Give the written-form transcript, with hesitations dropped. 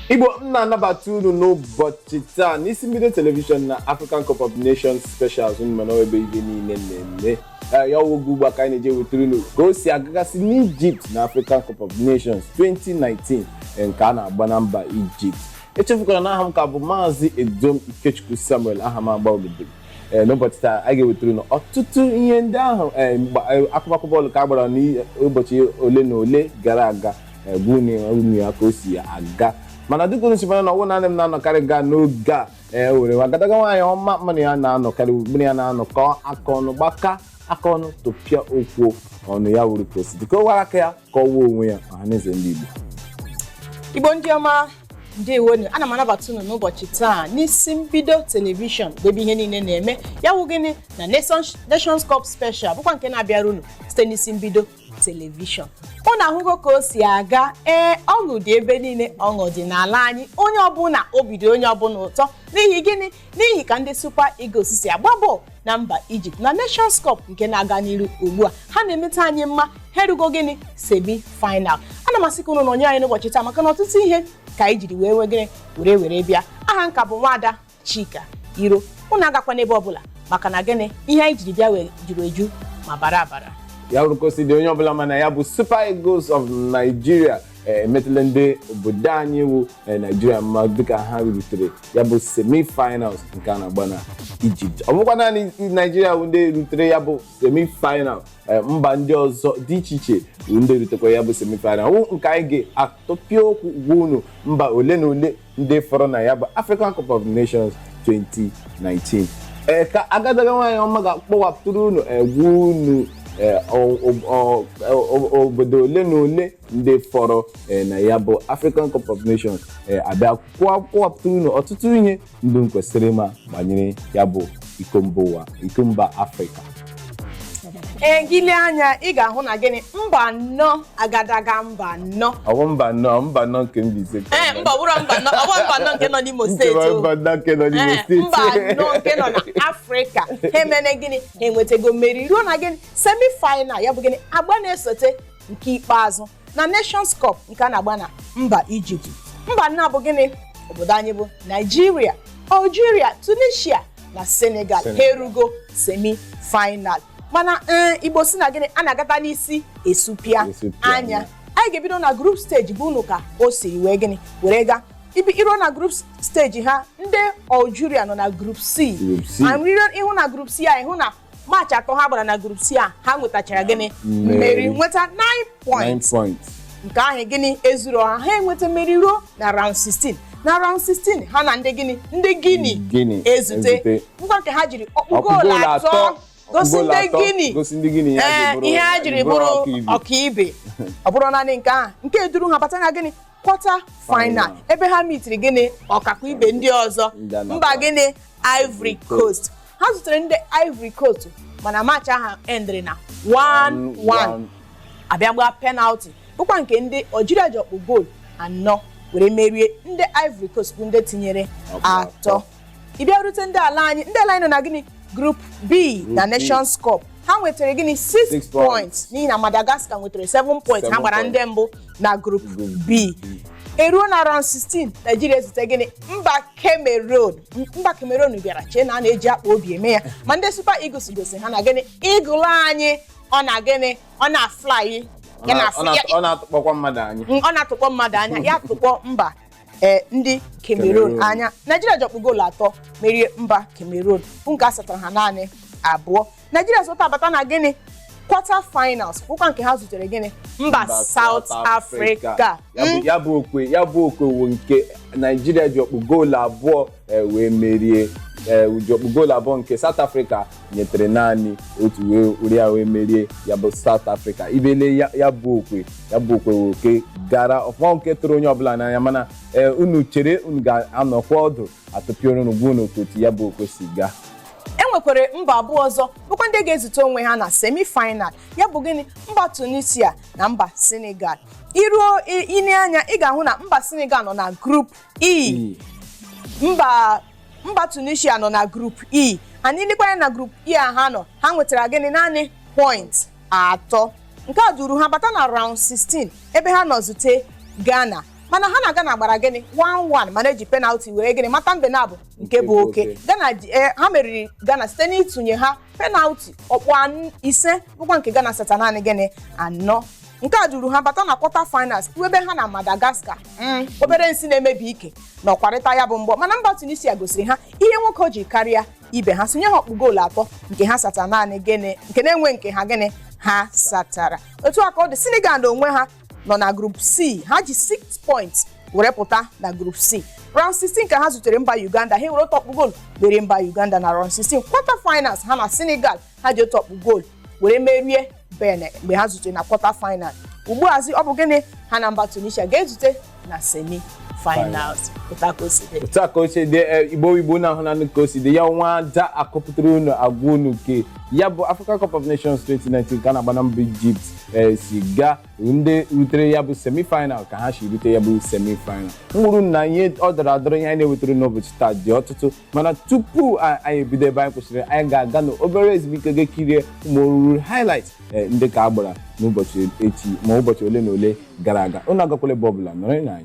Igbo na-anabata unu n'ụbọchị taa n'isi mbido telivishọn na African Cup of Nations Specials mana ebe ibe niile na-eme ya oge ugbu a ka anyị na-eje wetara unu ka o si agagasị n'Egypt na African Cup of Nations 2019 nke a na-agba na mba Egypt. Echefukwara na aha m ka bụ Maazị Edom Ikechukwu Samuel aha m agba obodo. N'ụbọchị taa a ga-ewetara unu ọtụtụ ihe ndị ahụ akụkọ bọọlụ ka a gbara n'ụbọchị ole na ole gara aga bụ unu ya ka o si aga. Mana dịka unu sibara na ọwụ na m na-anọkarị gaa n'oge a were agadaga nwaanyị ọma mana ya na-anọkarị ugbene ya na-anọkọ aka ọnụ gbaka aka ọnụ tụpịa okwu ọnụ ya wuru ka o si dịka o wara aka ya ka ọ wuo onwe ya ọhaneze ndị Igbo ndị ọma ndewonu, ana m anabata unu n'ụbọchị taa n'isi mbido telivishọn bụ ebe ihe niile na-eme ya wụ gịnị na Nations Cup Special bụkwa nke na-abịara unu site n'isi mbido telivishọn. Unu ahụgo ka o si aga ọṅụ dị ebe niile, ọṅụ dị n'ala anyị, onye ọbụla obi dị onye ọbụla ụtọ n'ihi gịnị? N'ihi ka ndị Super Eagles si agba bọọlụ na mba Egypt na Nations Cup nke na-aga n'iru ugbu a. Ha na-emeta anyị mma, ha erugo gịnị semi final. Ana m asị ka unu nọnye anyị n'ụbọchị taa maka na ọtụtụ ihe ka anyị jiri wee gịnị were bịa. Aha nka bụ Nwaada Chika Iro. Unu agakwa n'ebe ọbụla maka na gịnị ihe anyị jiri bịa wee juru eju ma bara abara. Ya wuru ka o si dị onye ọbụla mana ya bụ Super Eagles of Nigeria emetụla ndị obodo anyị wụ Nigeria mma dịka ha rutere ya bụ semi-finals nke a na-agba na Egypt. Ọ bụkwa naanị Nigeria wụ ndị rutere ya bụ semi-final, mba ndị ọzọ dị iche iche wụ ndị rutekwa ya bụ semi-final. Wụ nke anyị ga-atọpịa okwu gwa unu mba ole na ole ndị fọrọ na ya bụ African Cup of Nations 2019. Ka agadaga nwaanyị ọma ga-akpọwapụtụrụ unu gwa unu obodo ole na ole ndị fọrọ na ya bụ African Cup of Nations abịa kwụwapụta unu ọtụtụ ihe ndị kwesịrị ma banyere ya bụ iko mba Afrịka. Gịle anya ị ga-ahụ na gịnị mba anọ agadaga mba anọ. Ọwụ mba anọ nke Mbaise. Mba bụrụ mba anọ nke nọ n'Imo steeti. Mba anọ nke nọ n'Imo steeti. Mba anọ nke nọ na Afrịka. Ha emene gịnị? Ha enwetago mmeri ruo na gịnị semi-final ya bụ gịnị agba na-esote nke ikpeazụ na Nations Cup nke a na-agba na mba Egypt. Mba anọ bụ gịnị? Obodo anyị bụ Nigeria, Algeria, Tunisia na Senegal. Ha erugo semi-final. Mana Igbo si na gịnị a na-agata n'isi esupịa anya. Anyị ga-ebido na group stage bụ unu ka o siri wee gịnị were gaa iruo na group stage ha ndị Algeria nọ na group C. Ịhụ na group C a ịhụ na match atọ ha gbara na group C a ha nwetachara gịnị mmeri nweta 9 points. Nke ahụ gịnị ezuru ọha ha enweta mmeri ruo na round 16. Na round 16 ha na ndị gịnị ndị Guinea ezute ngwa nke ha jiri ọkpụ goolu atọ gosi ndị Guinea ihe ha jiri bụrụ ọkaibe. Ọ bụrụ naanị nke ahụ nke eduru ha bata na gịnị quarter final ebe ha mitiri gịnị ọkakwa ibe ndị ọzọ mba gịnị Ivory Coast. Ha zutere ndị Ivory Coast mana match ahụ endịrị na 1-1 abịa gbaa penalty bụkwa nke ndị Algeria ji ọkpụ goolu anọ were merie ndị Ivory Coast bụ ndị tinyere atọ. Ịbịa rute ndị ala anyị nọ na gịnị Group B na Nations Cup ha nwetara gịnị 6 points n'ihi na Madagascar nwetara 7 points ha gbara ndị mbụ na Group B. Eruo na round 16 Nigeria ezute gịnị mba Cameroon bịara chee na a na-eji akpa obi eme ya ma ndị Super Eagles gosi ha na gịnị Eagle anyị ọ na gịnị ọ na-afly ọ na-atụkpọkwa mmadụ anya ya tụkpọ mba ndị Cameroon anya. Nigeria ji ọkpụ goolu atọ merie mba Cameroon bụ nke a satara ha naanị abụọ. Nigeria sota abata na gịnị quarter finals bụkwa nke ha zutere gịnị mba South Africa. Ya bụ okwe wo nke Nigeria ji ọkpụ goolu abụọ wee merie ji ọkpụ goolu abụọ nke South Africa nyetere naanị otu wee merie ya bụ South Africa. Ibele ya bụ okwe woke gara ọfụma nke tụrụ onye ọbụla n'anya mana unu chere unu ga-anọkwa ọdụ atụpịa unu gbuo n'otu ya bụ okwe si gaa. Enwekwere mba abụọ ọzọ bụkwa ndị ga-ezute onwe ha na semi-final ya bụ gịnị mba Tunisia na mba Senegal. Iruo ile anya ị ga-ahụ na mba Senegal nọ na Group E. Mba Tunisia nọ na Group E. Anyị lekwanya na Group E a ha nọ ha nwetara gịnị naanị point atọ. Nke a duru ha bata na round 16 ebe ha nọ zute Ghana mana ha na Ghana gbara gịnị 1-1 mana eji penalty were gịnị mata mbe na abụ nke bụ oke. Ghana ha meriri Ghana site n'ịtụnye ha penalty ọkpụ 5 bụkwa nke Ghana seta naanị gịnị 4. nke a duru ha bata na quarter finals ebe ha na Madagascar obere nsi na-emebi ike na ọkwarịta ya bụ mgbọ, mana mba Tunisia gosiri ha ihe nwoke o ji karịa ibe ha, sonye ha ọkpụ goolu 3 nke ha sata naanị gịnị nke na-enwe nke ha gịnị ha satara. Otu aka ọ dị, Senegal na onwe ha nọ na group C, ha ji 6 points were pụta na group C. Round 16 ka ha zutere mba Uganda, ha were otu ọkpụ goolu bere mba Uganda na round 16. Quarter finals ha na Senegal, ha ji otu ọkpụ goolu were merie Benin mgbe ha zutere na quarter final. Ugbuazi ọ bụ gịnị ha na mba Tunisia ga-ezute na semi finals. Utakosi de Igbo na hona nkosi ya nwa da akọpụtara unu agwa unu ke ya bụ African Cup of Nations 2019 ka na-agba na mba Egypt si ga ndị rutere ya bụ semi final ka ha si rute ya bụ semi final. Nwụrụ na ihe ọ dara adọrọ ihe anyị na-ewetara n'ụbọchị taa dị ọtụtụ, mana tupu anyị ebido ebe anyị kwụsịrị, anyị ga-aga n'obere ezumike ga-ekirie ụmụ oruru highlight ndị ka agbara n'ụbọchị echi ma ụbọchị ole na ole gara aga. Unu agakwala ebe ọbụla, nọrọ na anyị.